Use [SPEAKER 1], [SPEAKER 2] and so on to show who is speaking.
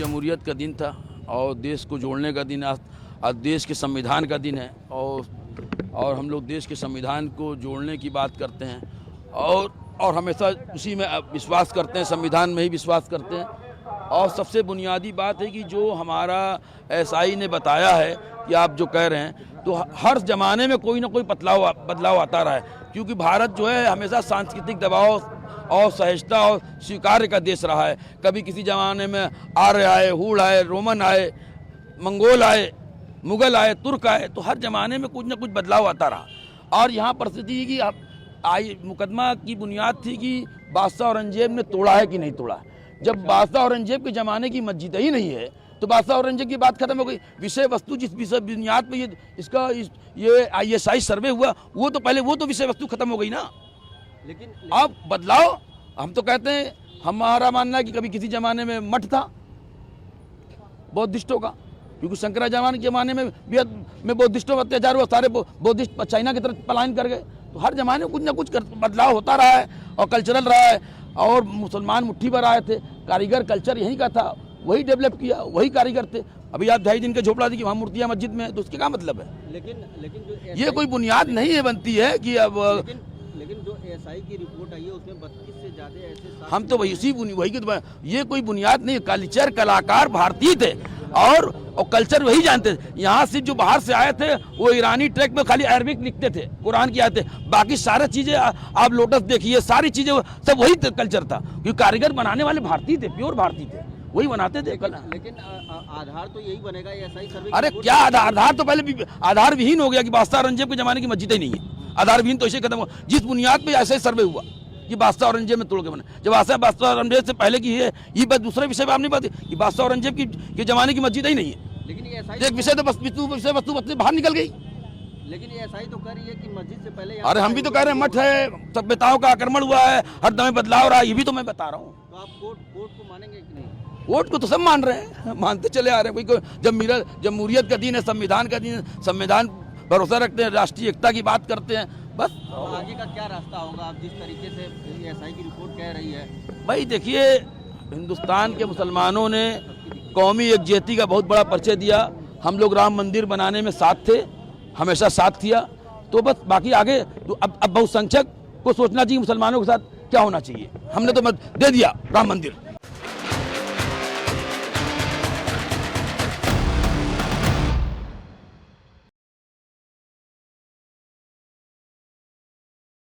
[SPEAKER 1] जमहूरियत का दिन था और देश को जोड़ने का दिन, आज देश के संविधान का दिन है और हम लोग देश के संविधान को जोड़ने की बात करते हैं और हमेशा उसी में विश्वास करते हैं, संविधान में ही विश्वास करते हैं। और सबसे बुनियादी बात है कि जो हमारा एसआई ने बताया है कि आप जो कह रहे हैं, तो हर ज़माने में कोई ना कोई बदलाव आता रहा है, क्योंकि भारत जो है हमेशा सांस्कृतिक दबाव और सहिष्णुता और स्वीकार्य का देश रहा है। कभी किसी ज़माने में आर्य आए, हूण आए, रोमन आए, मंगोल आए, मुग़ल आए, तुर्क आए, तो हर ज़माने में कुछ ना कुछ बदलाव आता रहा। और यहाँ परिस्थिति की मुकदमा की बुनियाद थी कि बादशाह औरंगजेब ने तोड़ा है कि नहीं तोड़ा। जब बादशाह औरंगजेब के ज़माने की मस्जिद ही नहीं है तो बादशाह औरंगजेब की बात खत्म हो गई। विषय वस्तु जिस विषय बुनियाद पे ये ISI सर्वे हुआ, वो तो विषय वस्तु खत्म हो गई ना। लेकिन अब बदलाव, हम तो कहते हैं, हमारा मानना है कि कभी किसी ज़माने में मठ था बौद्धिस्टों का, क्योंकि शंकराचार्य के ज़माने में बौद्धिस्टों का अत्याचार हुआ, सारे बौद्धिस्ट चाइना की तरफ पलायन कर गए। तो हर ज़माने में कुछ ना कुछ बदलाव होता रहा है और कल्चरल रहा है। और मुसलमान मुट्ठी भर आए थे, कारीगर कल्चर यहीं का था, वही डेवलप किया, वही कारीगर थे। अभी आप 2.5 दिन के झोपड़ा दी कि वहाँ मूर्तियाँ मस्जिद में है, तो उसके क्या मतलब है? लेकिन जो ये कोई बुनियाद नहीं है बनती है कि अब
[SPEAKER 2] लेकिन जो एसआई की रिपोर्ट आई है उसमें 32 से ज़्यादा ऐसे,
[SPEAKER 1] हम तो वही की, ये कोई बुनियाद नहीं है। कल्चर, कलाकार भारतीय थे और कल्चर वही जानते थे। यहाँ से जो बाहर से आए थे वो ईरानी ट्रैक में खाली अरबिक लिखते थे, कुरान की आए थे, बाकी सारी चीज़ें आप लोटस देखिए, सारी चीज़ें सब वही कल्चर था, क्योंकि कारीगर बनाने वाले भारतीय थे, प्योर भारतीय थे, वही बनाते थे।
[SPEAKER 2] लेकिन आधार तो यही बनेगा एसआई सर्वे।
[SPEAKER 1] अरे क्या आधार तो पहले आधार विहीन हो गया कि बादशाह औरंगजेब के ज़माने की मस्जिद ही नहीं है। आधार विहीन तो ऐसे खत्म हो, जिस बुनियाद पे ऐसे सर्वे हुआ कि बादशाह औरंगजेब में तोड़ के बने। जब बादशाह औरंगजेब से पहले की है, ये बात दूसरे विषय पे आपने बात कि बादशाह औरंगजेब के ज़माने की मस्जिद ही नहीं है।
[SPEAKER 2] लेकिन ये
[SPEAKER 1] एक विषय तो बस विषय वस्तु बाहर निकल गई।
[SPEAKER 2] लेकिन ये एसआई तो कह रही है कि मस्जिद से पहले,
[SPEAKER 1] अरे हम भी तो कह रहे हैं मठ है, सभ्यताओं का आक्रमण हुआ है, हर दम बदलाव रहा है, ये भी तो मैं बता रहा हूँ।
[SPEAKER 2] तो आप कोर्ट को मानेंगे कि नहीं?
[SPEAKER 1] कोर्ट को तो सब मान रहे हैं, मानते चले आ रहे हैं। कोई जमहूरियत का दिन है, संविधान का दिन है, संविधान भरोसा रखते हैं, राष्ट्रीय एकता की बात करते हैं, बस।
[SPEAKER 2] आगे का क्या रास्ता होगा? आप जिस तरीके से एसआई की रिपोर्ट कह रही है,
[SPEAKER 1] भाई देखिए, हिंदुस्तान के मुसलमानों ने कौमी एकजुटता का बहुत बड़ा परिचय दिया। हम लोग राम मंदिर बनाने में साथ थे, हमेशा साथ किया। तो बस बाकी आगे तो अब बहुसंख्यक को सोचना चाहिए मुसलमानों के साथ क्या होना चाहिए। हमने तो दे दिया राम मंदिर।